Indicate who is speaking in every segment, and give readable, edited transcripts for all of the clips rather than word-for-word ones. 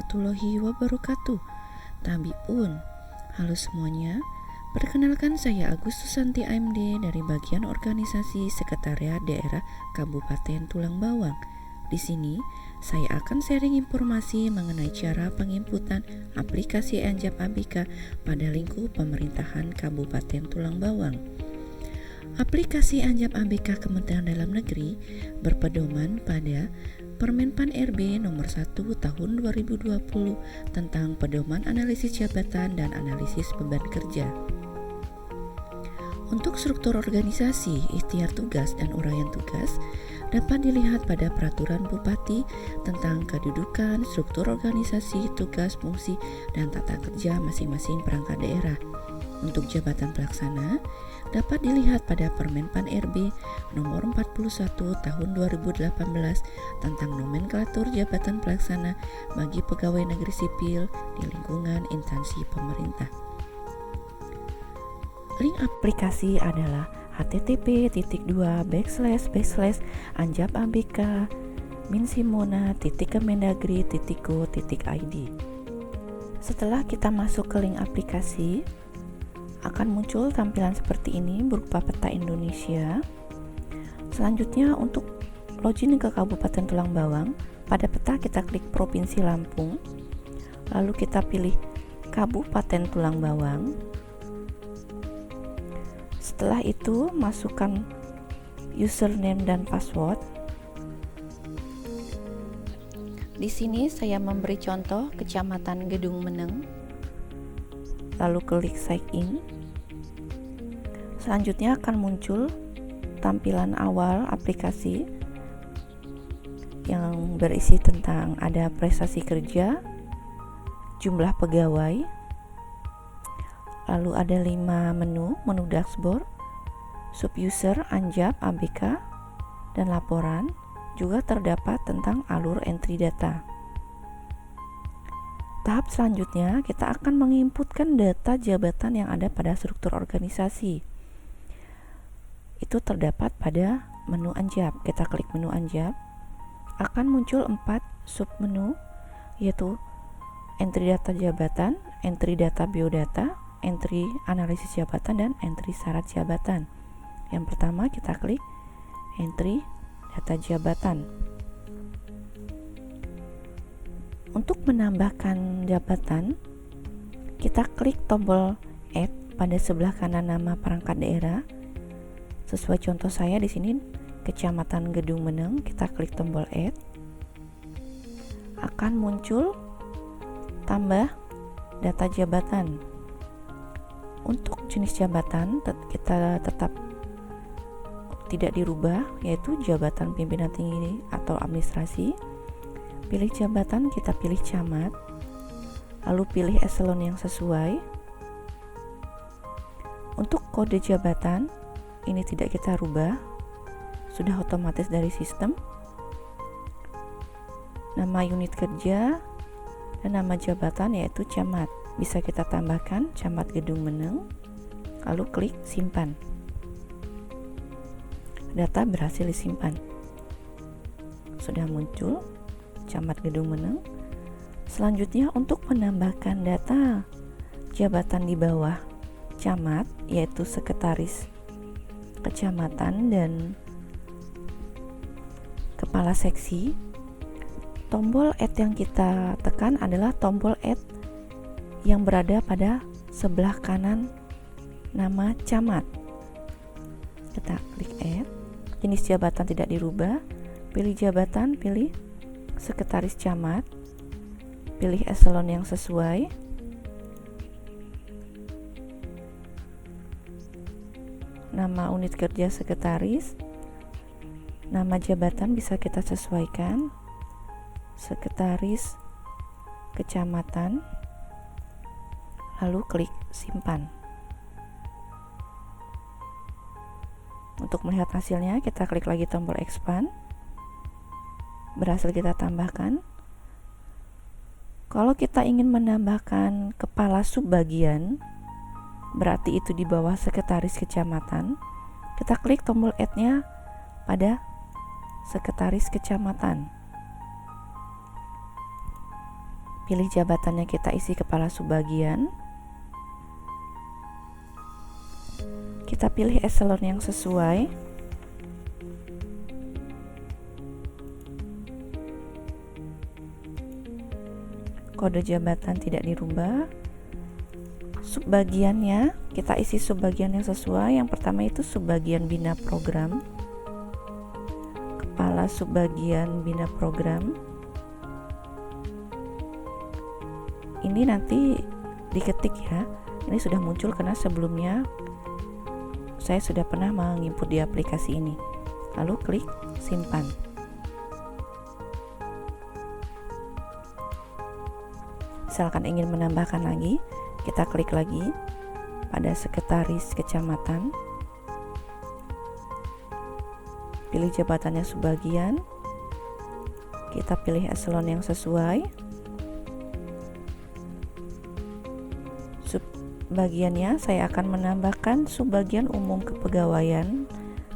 Speaker 1: warahmatullahi wabarakatuh. Tabiun. Halo semuanya. Perkenalkan, saya Agus Susanti AMD dari bagian organisasi Sekretariat Daerah Kabupaten Tulang Bawang. Di sini, saya akan sharing informasi mengenai cara penginputan aplikasi Anjap ABK pada lingkup pemerintahan Kabupaten Tulang Bawang. Aplikasi Anjap ABK Kementerian Dalam Negeri berpedoman pada Permenpan RB nomor 1 tahun 2020 tentang pedoman analisis jabatan dan analisis beban kerja. Untuk struktur organisasi, ikhtiar tugas, dan uraian tugas dapat dilihat pada Peraturan Bupati tentang kedudukan, struktur organisasi, tugas, fungsi, dan tata kerja masing-masing perangkat daerah. Untuk jabatan pelaksana dapat dilihat pada Permenpan RB nomor 41 tahun 2018 tentang nomenklatur jabatan pelaksana bagi pegawai negeri sipil di lingkungan instansi pemerintah. Link aplikasi adalah http://anjapabk.minsimona.kemendagri.go.id. Setelah kita masuk ke link aplikasi, akan muncul tampilan seperti ini berupa peta Indonesia. Selanjutnya, untuk login ke Kabupaten Tulang Bawang, pada peta kita klik Provinsi Lampung, lalu kita pilih Kabupaten Tulang Bawang. Setelah itu, masukkan username dan password. Di sini saya memberi contoh Kecamatan Gedung Meneng. Lalu klik sign in. Selanjutnya akan muncul tampilan awal aplikasi yang berisi tentang ada prestasi kerja, jumlah pegawai, lalu ada 5 menu dashboard, sub-user Anjap ABK, dan laporan. Juga terdapat tentang alur entry data. Tahap selanjutnya, kita akan menginputkan data jabatan yang ada pada struktur organisasi. Itu terdapat pada menu Anjap. Kita klik menu Anjap, akan muncul 4 submenu, yaitu entry data jabatan, entry data biodata, entry analisis jabatan, dan entry syarat jabatan. Yang pertama kita klik entry data jabatan. Untuk menambahkan jabatan, kita klik tombol add pada sebelah kanan nama perangkat daerah. Sesuai contoh saya di sini Kecamatan Gedung Meneng, kita klik tombol add. Akan muncul tambah data jabatan. Untuk jenis jabatan kita tetap tidak dirubah, yaitu jabatan pimpinan tinggi atau administrasi. Pilih jabatan, kita pilih camat, lalu pilih eselon yang sesuai. Untuk kode jabatan ini tidak kita rubah, sudah otomatis dari sistem. Nama unit kerja dan nama jabatan yaitu camat, bisa kita tambahkan Camat Gedung Meneng, lalu klik simpan. Data berhasil disimpan. Sudah muncul Camat Gedung Meneng. Selanjutnya, untuk menambahkan data jabatan di bawah camat, yaitu sekretaris kecamatan dan kepala seksi, tombol add yang kita tekan adalah tombol add yang berada pada sebelah kanan nama camat. Kita klik add. Jenis jabatan tidak dirubah, pilih jabatan, pilih sekretaris camat, pilih eselon yang sesuai, nama unit kerja sekretaris, nama jabatan bisa kita sesuaikan, sekretaris kecamatan, lalu klik simpan. Untuk melihat hasilnya, kita klik lagi tombol expand. Berhasil kita tambahkan. Kalau kita ingin menambahkan kepala subbagian, berarti itu di bawah sekretaris kecamatan, kita klik tombol add-nya pada sekretaris kecamatan. Pilih jabatannya, kita isi kepala subbagian. Kita pilih eselon yang sesuai. Kode jabatan tidak dirubah. Subbagiannya, kita isi subbagian yang sesuai. Yang pertama itu subbagian bina program. Kepala subbagian bina program. Ini nanti diketik ya. Ini sudah muncul karena sebelumnya saya sudah pernah menginput di aplikasi ini. Lalu klik simpan. Misalkan ingin menambahkan lagi, kita klik lagi pada sekretaris kecamatan. Pilih jabatannya subbagian. Kita pilih eselon yang sesuai. Subbagiannya saya akan menambahkan subbagian umum kepegawaian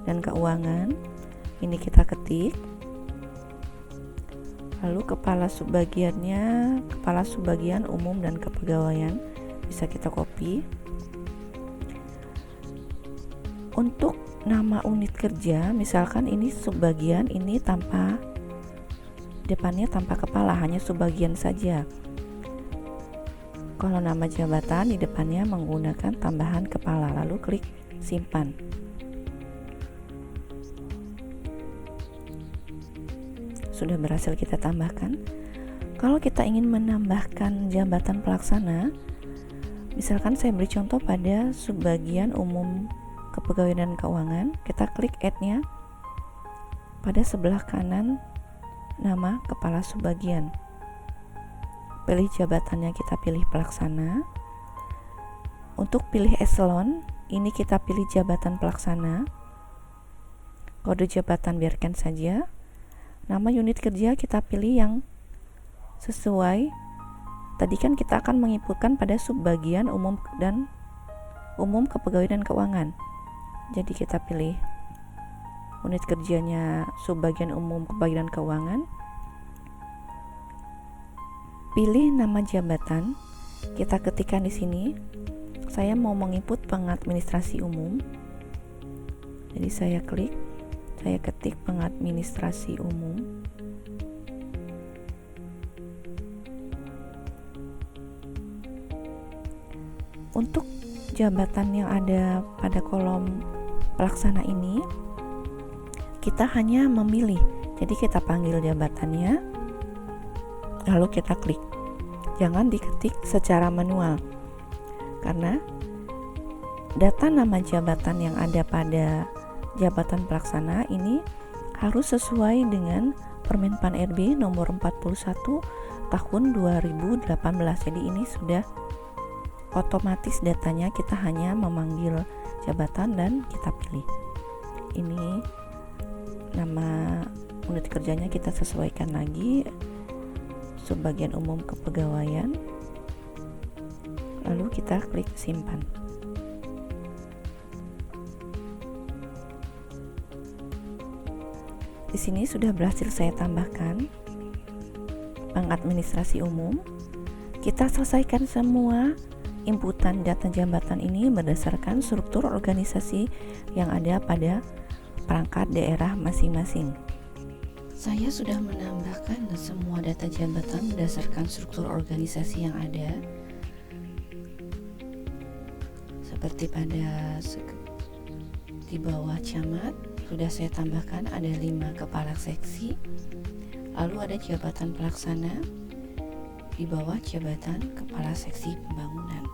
Speaker 1: dan keuangan. Ini kita ketik. Lalu kepala subbagiannya, kepala subbagian umum dan kepegawaian, bisa kita copy. Untuk nama unit kerja, misalkan ini subbagian, ini tanpa depannya tanpa kepala, hanya subbagian saja. Kalau nama jabatan di depannya menggunakan tambahan kepala, lalu klik simpan. Sudah berhasil kita tambahkan. Kalau kita ingin menambahkan jabatan pelaksana, misalkan saya beri contoh pada subbagian umum kepegawaian dan keuangan, kita klik add-nya. Pada sebelah kanan nama kepala subbagian. Pilih jabatannya, kita pilih pelaksana. Untuk pilih eselon, ini kita pilih jabatan pelaksana. Kode jabatan biarkan saja. Nama unit kerja kita pilih yang sesuai. Tadi kan kita akan menginputkan pada subbagian umum dan umum kepegawaian dan keuangan. Jadi kita pilih unit kerjanya subbagian umum kepegawaian dan keuangan. Pilih nama jabatan, kita ketikkan di sini. Saya mau menginput pengadministrasi umum. Jadi saya ketik pengadministrasi umum. Untuk jabatan yang ada pada kolom pelaksana ini, kita hanya memilih. Jadi kita panggil jabatannya, lalu kita klik. Jangan diketik secara manual, karena data nama jabatan yang ada pada jabatan pelaksana ini harus sesuai dengan Permen Pan RB nomor 41 tahun 2018. Jadi ini sudah otomatis datanya, kita hanya memanggil jabatan dan kita pilih. Ini nama unit kerjanya kita sesuaikan lagi, subbagian umum kepegawaian, lalu kita klik simpan. Di sini sudah berhasil saya tambahkan pengadministrasi umum. Kita selesaikan semua inputan data jabatan ini berdasarkan struktur organisasi yang ada pada perangkat daerah masing-masing. Saya sudah menambahkan semua data jabatan berdasarkan struktur organisasi yang ada. Seperti pada di bawah camat sudah saya tambahkan ada 5 kepala seksi. Lalu ada jabatan pelaksana di bawah jabatan kepala seksi pembangunan.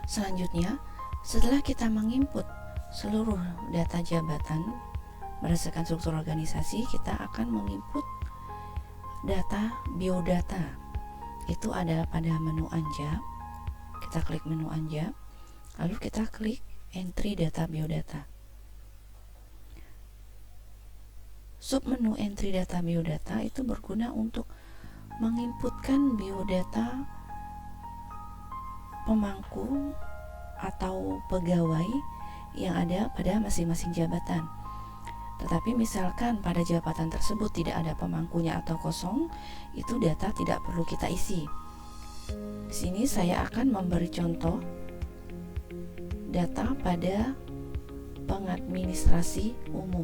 Speaker 1: Selanjutnya, setelah kita menginput seluruh data jabatan berdasarkan struktur organisasi, kita akan menginput data biodata. Itu adalah pada menu anjab. Kita klik menu anjab, lalu kita klik entry data biodata. Submenu entry data biodata itu berguna untuk menginputkan biodata pemangku atau pegawai yang ada pada masing-masing jabatan. Tetapi misalkan pada jabatan tersebut tidak ada pemangkunya atau kosong, itu data tidak perlu kita isi. Di sini saya akan memberi contoh data pada pengadministrasi umum.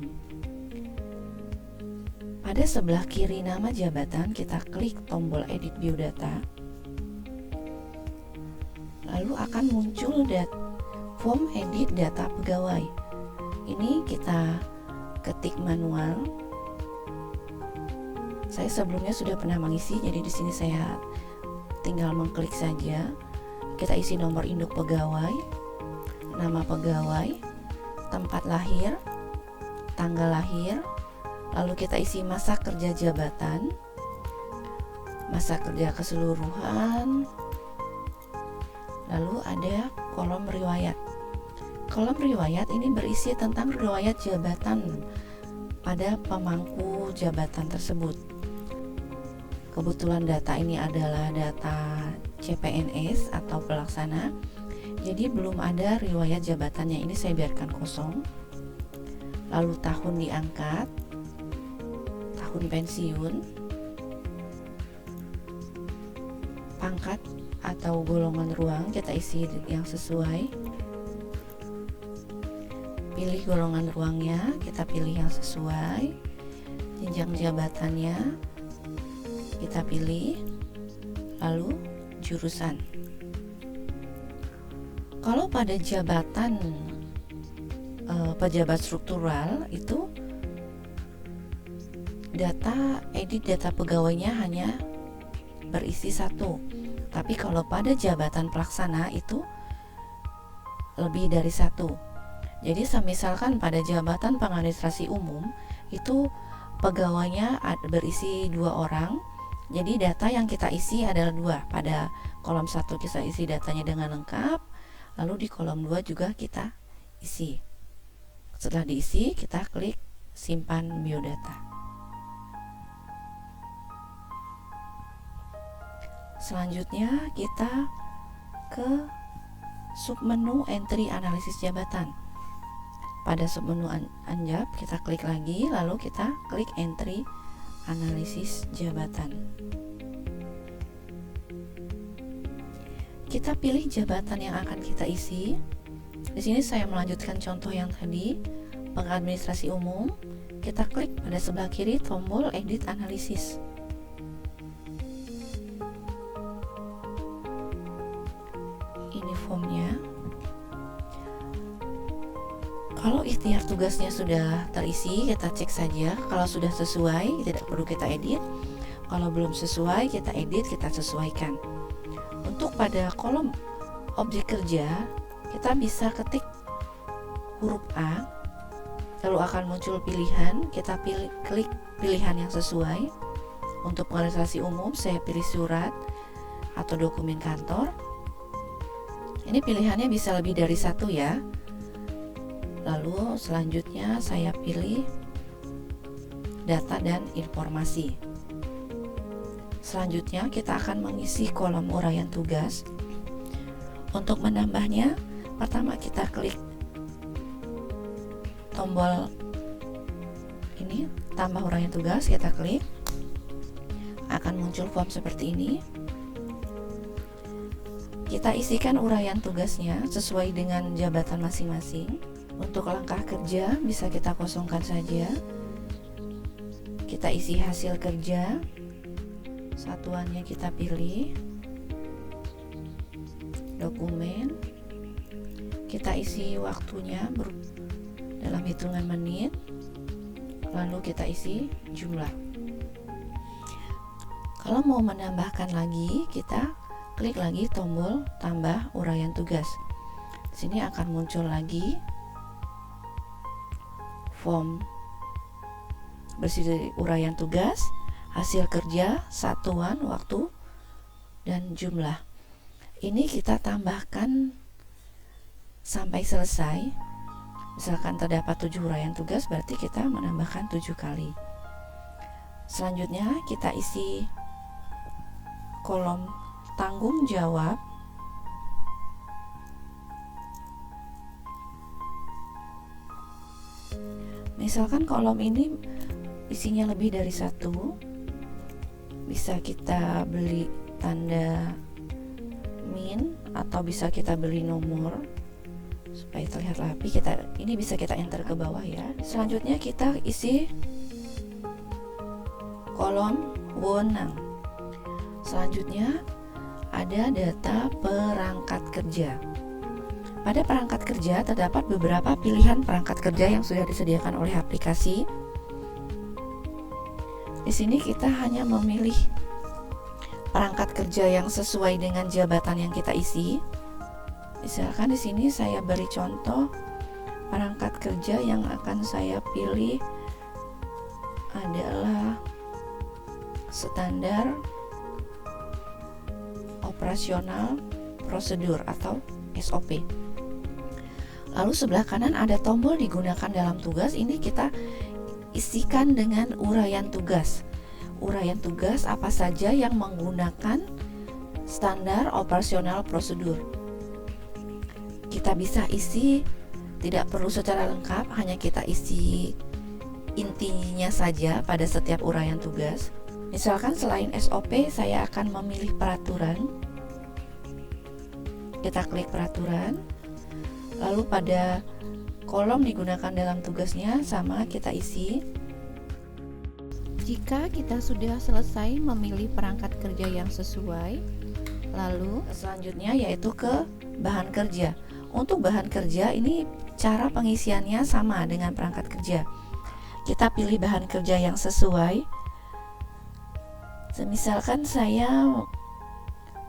Speaker 1: Pada sebelah kiri nama jabatan, kita klik tombol edit biodata. Lalu akan muncul form edit data pegawai. Ini kita ketik manual. Saya sebelumnya sudah pernah mengisi, jadi di sini saya tinggal mengklik saja. Kita isi nomor induk pegawai, nama pegawai, tempat lahir, tanggal lahir, lalu kita isi masa kerja jabatan, masa kerja keseluruhan, lalu ada kolom riwayat. Kolom riwayat ini berisi tentang riwayat jabatan pada pemangku jabatan tersebut. Kebetulan data ini adalah data CPNS atau pelaksana, jadi belum ada riwayat jabatannya. Ini saya biarkan kosong. Lalu tahun diangkat, tahun pensiun, pangkat atau golongan ruang kita isi yang sesuai. Pilih golongan ruangnya, kita pilih yang sesuai. Jenjang jabatannya kita pilih, lalu jurusan. Kalau pada jabatan pejabat struktural itu data edit data pegawainya hanya berisi satu, tapi kalau pada jabatan pelaksana itu lebih dari satu. Jadi misalkan pada jabatan pengadministrasi umum itu pegawainya berisi 2 orang, jadi data yang kita isi adalah 2. Pada kolom 1 kita isi datanya dengan lengkap, lalu di kolom 2 juga kita isi. Setelah diisi, kita klik simpan biodata. Selanjutnya kita ke submenu entry analisis jabatan. Pada submenu anjab kita klik lagi, lalu kita klik entry analisis jabatan. Kita pilih jabatan yang akan kita isi. Di sini saya melanjutkan contoh yang tadi, pengadministrasi umum. Kita klik pada sebelah kiri tombol edit analisis. Ini formnya. Kalau ikhtiar tugasnya sudah terisi, kita cek saja. Kalau sudah sesuai, tidak perlu kita edit. Kalau belum sesuai, kita edit, kita sesuaikan. Untuk pada kolom objek kerja, kita bisa ketik huruf A, lalu akan muncul pilihan. Kita klik pilihan yang sesuai. Untuk pengadministrasi umum, saya pilih surat atau dokumen kantor. Ini pilihannya bisa lebih dari satu ya. Lalu selanjutnya saya pilih data dan informasi. Selanjutnya kita akan mengisi kolom uraian tugas. Untuk menambahnya, pertama kita klik tombol ini, tambah uraian tugas, kita klik. Akan muncul form seperti ini. Kita isikan uraian tugasnya sesuai dengan jabatan masing-masing. Untuk langkah kerja bisa kita kosongkan saja. Kita isi hasil kerja, satuannya kita pilih, dokumen, kita isi waktunya dalam hitungan menit, lalu kita isi jumlah. Kalau mau menambahkan lagi, kita klik lagi tombol tambah uraian tugas. Di sini akan muncul lagi form berisi uraian tugas, hasil kerja, satuan, waktu, dan jumlah. Ini kita tambahkan sampai selesai. Misalkan terdapat 7 uraian tugas, berarti kita menambahkan 7 kali. Selanjutnya kita isi kolom tanggung jawab. Misalkan kolom ini isinya lebih dari satu, bisa kita beli tanda min atau bisa kita beli nomor supaya terlihat rapi. Ini bisa kita enter ke bawah ya. Selanjutnya kita isi kolom wewenang. Selanjutnya ada data perangkat kerja. Pada perangkat kerja terdapat beberapa pilihan perangkat kerja yang sudah disediakan oleh aplikasi. Di sini kita hanya memilih perangkat kerja yang sesuai dengan jabatan yang kita isi. Misalkan di sini saya beri contoh perangkat kerja yang akan saya pilih adalah standar operasional prosedur atau SOP. Lalu sebelah kanan ada tombol digunakan dalam tugas. Ini kita isikan dengan uraian tugas. Uraian tugas apa saja yang menggunakan standar operasional prosedur. Kita bisa isi, tidak perlu secara lengkap, hanya kita isi intinya saja pada setiap uraian tugas. Misalkan selain SOP, saya akan memilih peraturan. Kita klik peraturan. Lalu pada kolom digunakan dalam tugasnya sama kita isi. Jika kita sudah selesai memilih perangkat kerja yang sesuai, lalu selanjutnya yaitu ke bahan kerja. Untuk bahan kerja ini cara pengisiannya sama dengan perangkat kerja. Kita pilih bahan kerja yang sesuai. Misalkan saya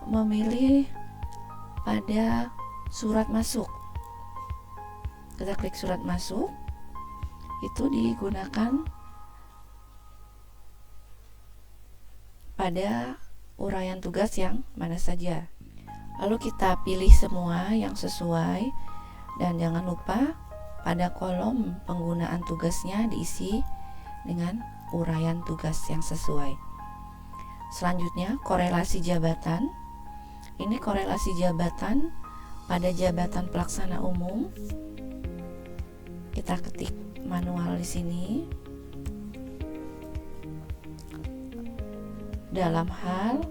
Speaker 1: memilih pada surat masuk. Kita klik surat masuk, itu digunakan pada uraian tugas yang mana saja. Lalu kita pilih semua yang sesuai, dan jangan lupa pada kolom penggunaan tugasnya diisi dengan uraian tugas yang sesuai. Selanjutnya korelasi jabatan. Ini korelasi jabatan pada jabatan pelaksana umum. Kita ketik manual di sini. Dalam hal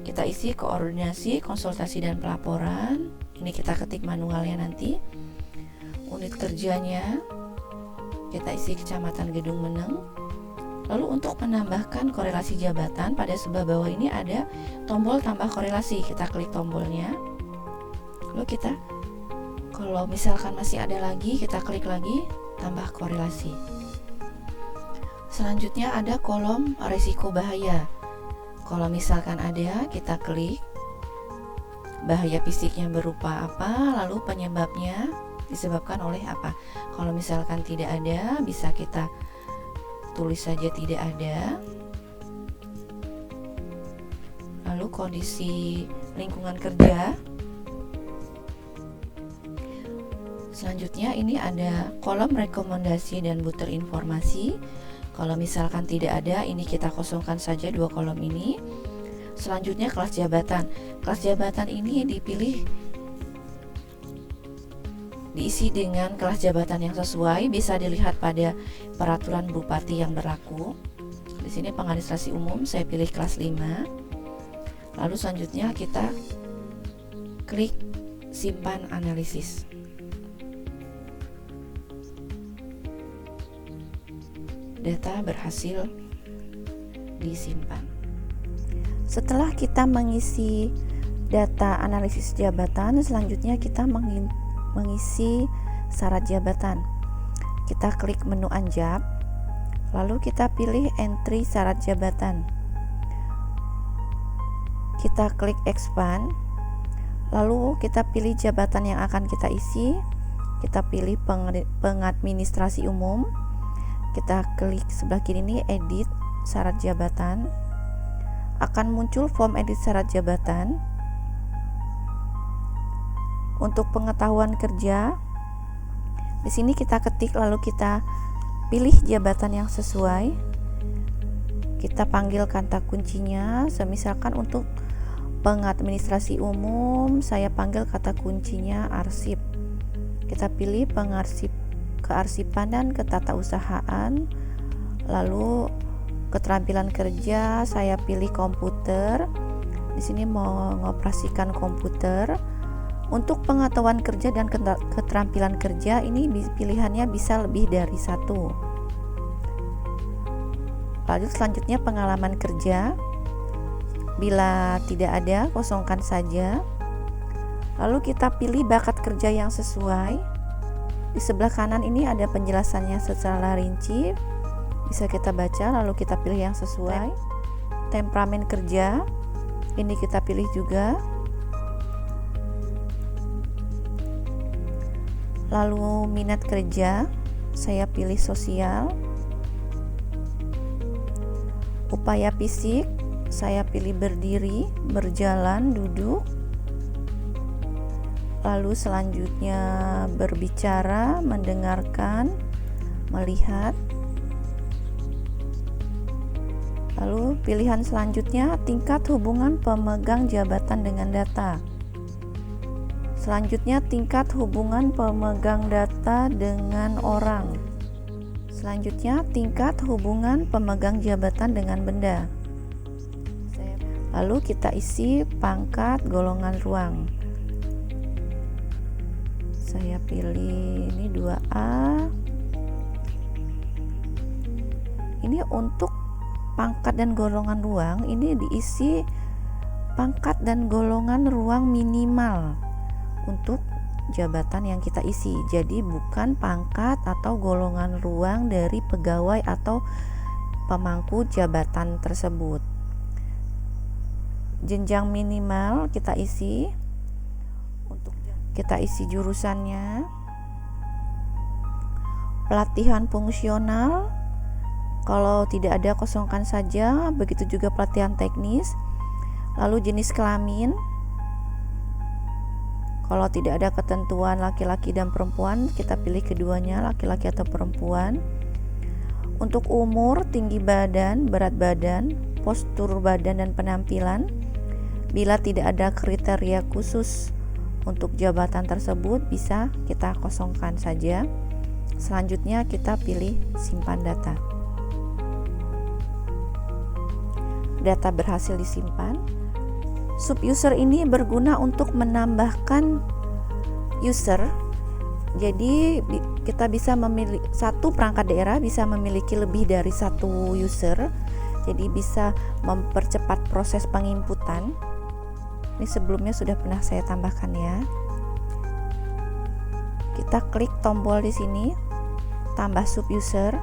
Speaker 1: kita isi koordinasi, konsultasi dan pelaporan. Ini kita ketik manualnya nanti. Unit kerjanya kita isi Kecamatan Gedung Meneng. Lalu untuk menambahkan korelasi jabatan, pada sebelah bawah ini ada tombol tambah korelasi. Kita klik tombolnya. Lalu kita, kalau misalkan masih ada lagi, kita klik lagi tambah korelasi. Selanjutnya ada kolom risiko bahaya. Kalau misalkan ada, kita klik bahaya fisiknya berupa apa, lalu penyebabnya disebabkan oleh apa. Kalau misalkan tidak ada, bisa kita tulis saja tidak ada. Lalu kondisi lingkungan kerja. Selanjutnya ini ada kolom rekomendasi dan butir informasi. Kalau misalkan tidak ada, ini kita kosongkan saja dua kolom ini. Selanjutnya kelas jabatan. Kelas jabatan ini dipilih, diisi dengan kelas jabatan yang sesuai. Bisa dilihat pada peraturan bupati yang berlaku. Di sini pengadministrasi umum, saya pilih kelas 5. Lalu selanjutnya kita klik simpan analisis. Data berhasil disimpan. Setelah kita mengisi data analisis jabatan, selanjutnya kita mengisi syarat jabatan. Kita klik menu anjab, lalu kita pilih entry syarat jabatan. Kita klik expand, lalu kita pilih jabatan yang akan kita isi. Kita pilih pengadministrasi umum. Kita klik sebelah kiri ini edit syarat jabatan. Akan muncul form edit syarat jabatan. Untuk pengetahuan kerja, di sini kita ketik lalu kita pilih jabatan yang sesuai. Kita panggil kata kuncinya. Misalkan untuk pengadministrasi umum, saya panggil kata kuncinya arsip. Kita pilih pengarsip kearsipan dan ketatausahaan. Lalu keterampilan kerja saya pilih komputer. Di sini mengoperasikan komputer. Untuk pengetahuan kerja dan keterampilan kerja ini pilihannya bisa lebih dari satu. Lalu selanjutnya pengalaman kerja. Bila tidak ada, kosongkan saja. Lalu kita pilih bakat kerja yang sesuai. Di sebelah kanan ini ada penjelasannya secara rinci. Bisa kita baca, lalu kita pilih yang sesuai. Temperamen kerja. Ini kita pilih juga. Lalu minat kerja, saya pilih sosial. Upaya fisik, saya pilih berdiri, berjalan, duduk. Lalu selanjutnya berbicara, mendengarkan, melihat. Lalu pilihan selanjutnya tingkat hubungan pemegang jabatan dengan data. Selanjutnya tingkat hubungan pemegang data dengan orang. Selanjutnya tingkat hubungan pemegang jabatan dengan benda. Lalu kita isi pangkat golongan ruang. Saya pilih ini 2A. Ini untuk pangkat dan golongan ruang, ini diisi pangkat dan golongan ruang minimal untuk jabatan yang kita isi. Jadi bukan pangkat atau golongan ruang dari pegawai atau pemangku jabatan tersebut. Jenjang minimal kita isi. Untuk kita isi jurusannya. Pelatihan fungsional. Kalau tidak ada, kosongkan saja. Begitu juga pelatihan teknis. Lalu jenis kelamin. Kalau tidak ada ketentuan laki-laki dan perempuan, kita pilih keduanya, laki-laki atau perempuan. Untuk umur, tinggi badan, berat badan, postur badan dan penampilan. Bila tidak ada kriteria khusus untuk jabatan tersebut, bisa kita kosongkan saja. Selanjutnya kita pilih simpan data. Data berhasil disimpan. Sub-user ini berguna untuk menambahkan user. Jadi kita bisa memilih satu perangkat daerah bisa memiliki lebih dari satu user. Jadi bisa mempercepat proses penginputan. Ini sebelumnya sudah pernah saya tambahkan ya. Kita klik tombol di sini, tambah sub-user,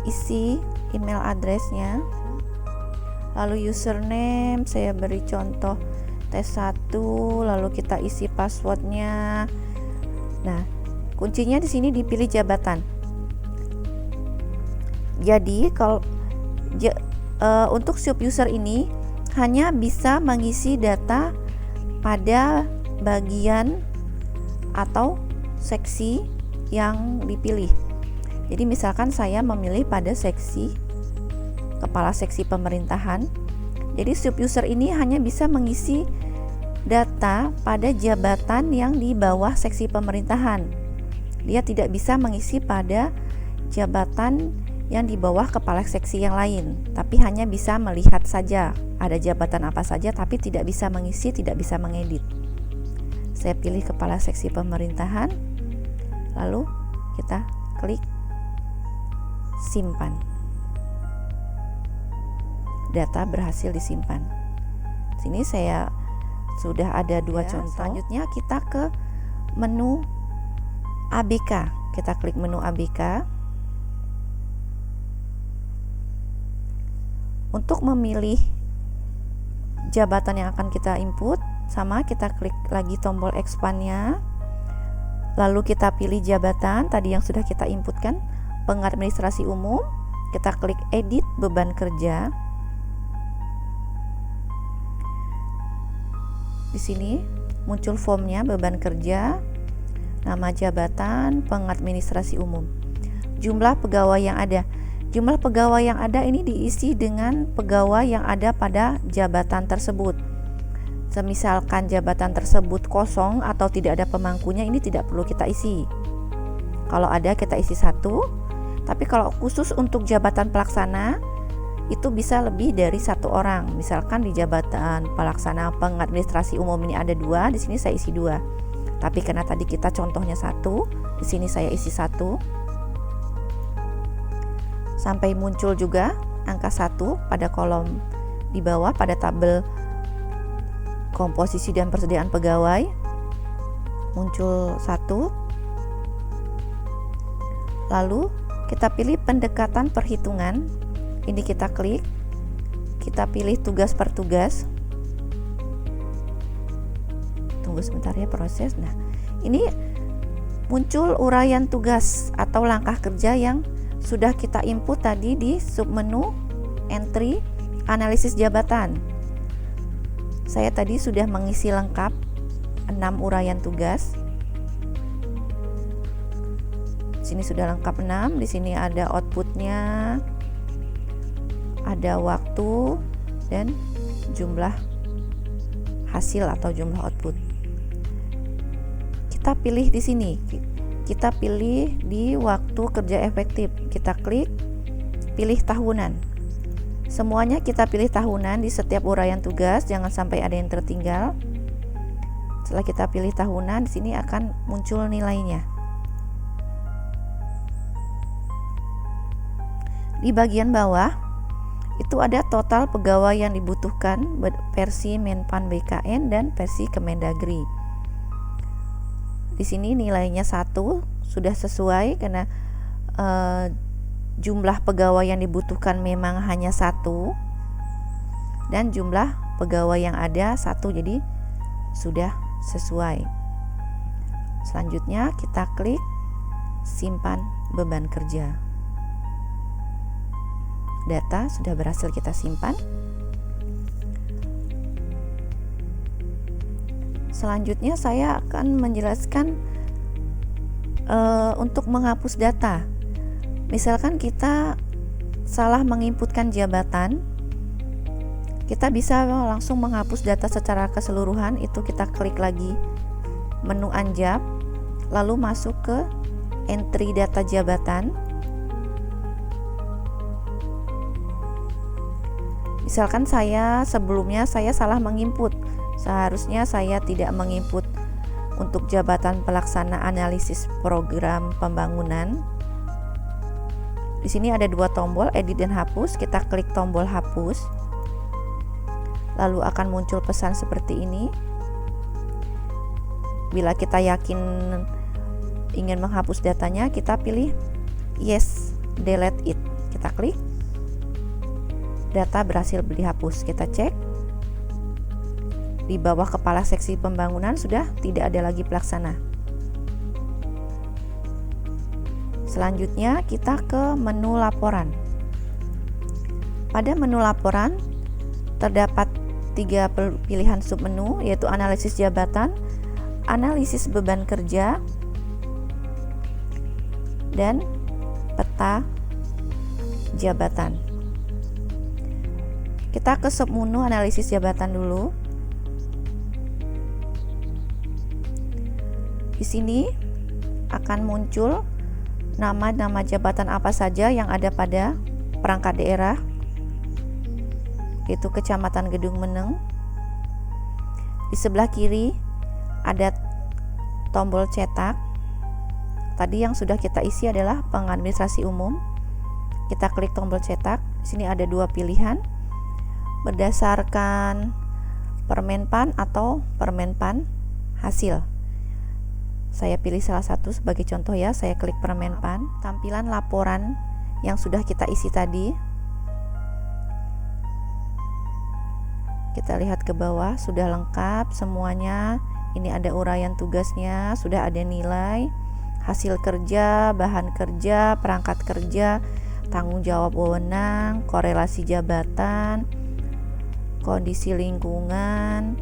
Speaker 1: isi email address-nya. Lalu username saya beri contoh tes1, lalu kita isi passwordnya. Nah, kuncinya di sini dipilih jabatan. Jadi kalau untuk sub user ini hanya bisa mengisi data pada bagian atau seksi yang dipilih. Jadi misalkan saya memilih pada seksi kepala seksi pemerintahan. Jadi sub user ini hanya bisa mengisi data pada jabatan yang di bawah seksi pemerintahan. Dia tidak bisa mengisi pada jabatan yang di bawah kepala seksi yang lain, tapi hanya bisa melihat saja ada jabatan apa saja, tapi tidak bisa mengisi, tidak bisa mengedit. Saya pilih kepala seksi pemerintahan, lalu kita klik simpan. Data berhasil disimpan. Sini saya sudah ada dua contoh. Selanjutnya kita ke menu ABK. Kita klik menu ABK. Untuk memilih jabatan yang akan kita input, sama kita klik lagi tombol expand-nya. Lalu kita pilih jabatan tadi yang sudah kita inputkan, pengadministrasi umum. Kita klik edit beban kerja. Di sini muncul formnya, beban kerja, nama jabatan, pengadministrasi umum. Jumlah pegawai yang ada. Jumlah pegawai yang ada ini diisi dengan pegawai yang ada pada jabatan tersebut. Semisalkan jabatan tersebut kosong atau tidak ada pemangkunya, ini tidak perlu kita isi. Kalau ada kita isi 1. Tapi kalau khusus untuk jabatan pelaksana itu bisa lebih dari 1 orang. Misalkan di jabatan pelaksana pengadministrasi umum ini ada 2, di sini saya isi 2. Tapi karena tadi kita contohnya 1, di sini saya isi 1. Sampai muncul juga angka 1 pada kolom di bawah pada tabel komposisi dan persediaan pegawai. Muncul 1. Lalu kita pilih pendekatan perhitungan. Ini kita klik, kita pilih tugas per tugas. Tunggu sebentar ya proses. Nah, ini muncul uraian tugas atau langkah kerja yang sudah kita input tadi di submenu entry analisis jabatan. Saya tadi sudah mengisi lengkap 6 uraian tugas. Sini sudah lengkap 6, di sini ada outputnya, ada waktu dan jumlah hasil atau jumlah output. Kita pilih di sini. Kita pilih di waktu kerja efektif. Kita klik, pilih tahunan. Semuanya kita pilih tahunan di setiap uraian tugas, jangan sampai ada yang tertinggal. Setelah kita pilih tahunan, di sini akan muncul nilainya. Di bagian bawah itu ada total pegawai yang dibutuhkan versi Menpan BKN dan versi Kemendagri. Di sini nilainya 1 sudah sesuai karena jumlah pegawai yang dibutuhkan memang hanya 1 dan jumlah pegawai yang ada 1, jadi sudah sesuai. Selanjutnya kita klik simpan beban kerja. Data sudah berhasil kita simpan. Selanjutnya saya akan menjelaskan untuk menghapus data. Misalkan kita salah menginputkan jabatan, kita bisa langsung menghapus data secara keseluruhan. Itu kita klik lagi menu anjab, lalu masuk ke entry data jabatan. Misalkan sebelumnya saya salah menginput, seharusnya saya tidak menginput untuk jabatan pelaksana analisis program pembangunan. Di sini ada 2 tombol, edit dan hapus. Kita klik tombol hapus. Lalu akan muncul pesan seperti ini. Bila kita yakin ingin menghapus datanya, kita pilih yes, delete it. Kita klik. Data berhasil dihapus. Kita cek di bawah kepala seksi pembangunan sudah tidak ada lagi pelaksana. Selanjutnya kita ke menu laporan. Pada menu laporan terdapat 3 pilihan submenu, yaitu analisis jabatan, analisis beban kerja, dan peta jabatan. Kita ke submenu analisis jabatan dulu. Di sini akan muncul nama-nama jabatan apa saja yang ada pada perangkat daerah, yaitu Kecamatan Gedung Meneng. Di sebelah kiri ada tombol cetak. Tadi yang sudah kita isi adalah pengadministrasi umum. Kita klik tombol cetak. Di sini ada 2 pilihan. Berdasarkan Permenpan atau Permenpan hasil. Saya pilih salah satu sebagai contoh ya, saya klik Permenpan. Tampilan laporan yang sudah kita isi tadi. Kita lihat ke bawah, sudah lengkap semuanya. Ini ada uraian tugasnya, sudah ada nilai, hasil kerja, bahan kerja, perangkat kerja, tanggung jawab wewenang, korelasi jabatan, kondisi lingkungan,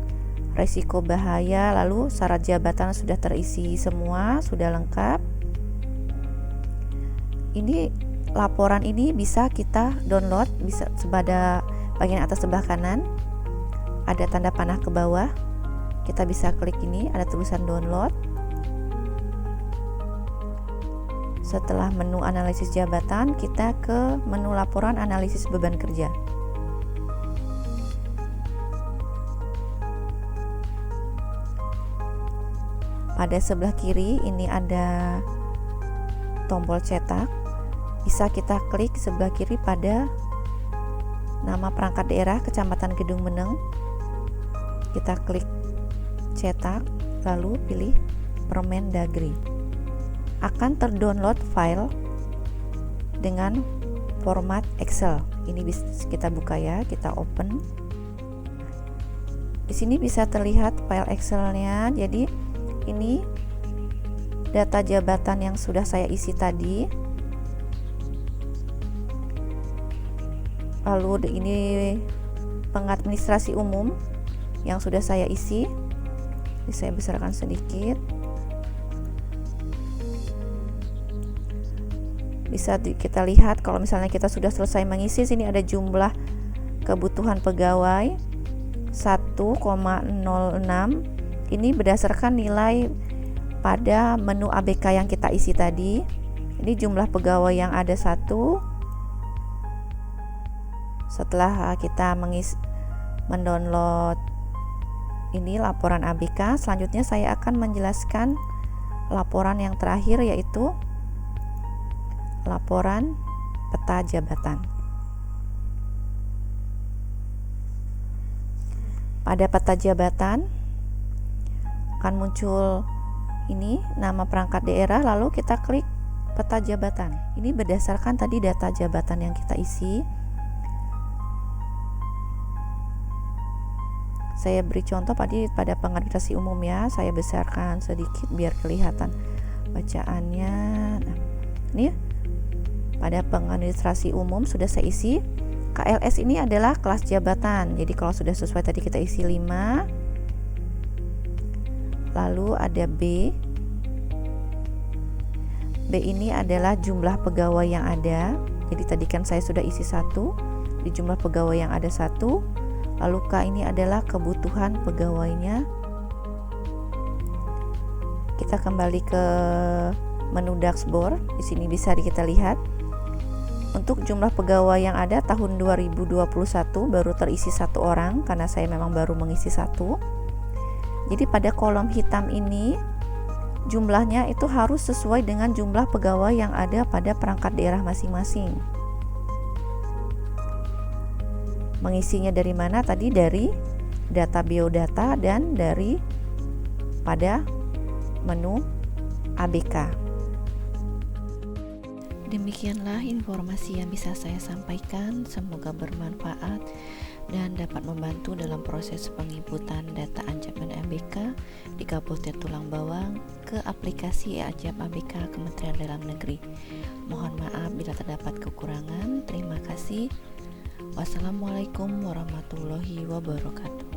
Speaker 1: resiko bahaya, lalu syarat jabatan sudah terisi semua, sudah lengkap. Ini laporan ini bisa kita download, bisa pada bagian atas sebelah kanan ada tanda panah ke bawah. Kita bisa klik ini, ada tulisan download. Setelah menu analisis jabatan, kita ke menu laporan analisis beban kerja. Pada sebelah kiri ini ada tombol cetak. Bisa kita klik sebelah kiri pada nama perangkat daerah Kecamatan Kedung Meneng. Kita klik cetak, lalu pilih Permendagri. Akan terdownload file dengan format Excel. Ini bisa kita buka ya, kita open. Di sini bisa terlihat file Excel-nya. Jadi ini data jabatan yang sudah saya isi tadi. Lalu ini pengadministrasi umum yang sudah saya isi. Jadi saya besarkan sedikit. Bisa kita lihat kalau misalnya kita sudah selesai mengisi, sini ada jumlah kebutuhan pegawai 1,06. Ini berdasarkan nilai pada menu ABK yang kita isi tadi. Ini jumlah pegawai yang ada 1. Setelah kita mendownload ini laporan ABK, selanjutnya saya akan menjelaskan laporan yang terakhir, yaitu laporan peta jabatan. Pada peta jabatan akan muncul ini nama perangkat daerah, lalu kita klik peta jabatan. Ini berdasarkan tadi data jabatan yang kita isi. Saya beri contoh pada pengadministrasi umum ya, saya besarkan sedikit biar kelihatan bacaannya. Nah, ini pada pengadministrasi umum sudah saya isi. KLS ini adalah kelas jabatan. Jadi kalau sudah sesuai tadi kita isi 5. Lalu ada B. B ini adalah jumlah pegawai yang ada. Jadi tadi kan saya sudah isi 1. Di jumlah pegawai yang ada 1. Lalu K ini adalah kebutuhan pegawainya. Kita kembali ke menu dashboard. Di sini bisa kita lihat untuk jumlah pegawai yang ada tahun 2021 baru terisi 1 orang karena saya memang baru mengisi 1. Jadi pada kolom hitam ini jumlahnya itu harus sesuai dengan jumlah pegawai yang ada pada perangkat daerah masing-masing. Mengisinya dari mana tadi? Dari data biodata dan dari pada menu ABK. Demikianlah informasi yang bisa saya sampaikan. Semoga bermanfaat dan dapat membantu dalam proses penginputan data ancaman ABK di Kabupaten Tulang Bawang ke aplikasi e-Ajab ABK Kementerian Dalam Negeri. Mohon maaf bila terdapat kekurangan. Terima kasih. Wassalamualaikum warahmatullahi wabarakatuh.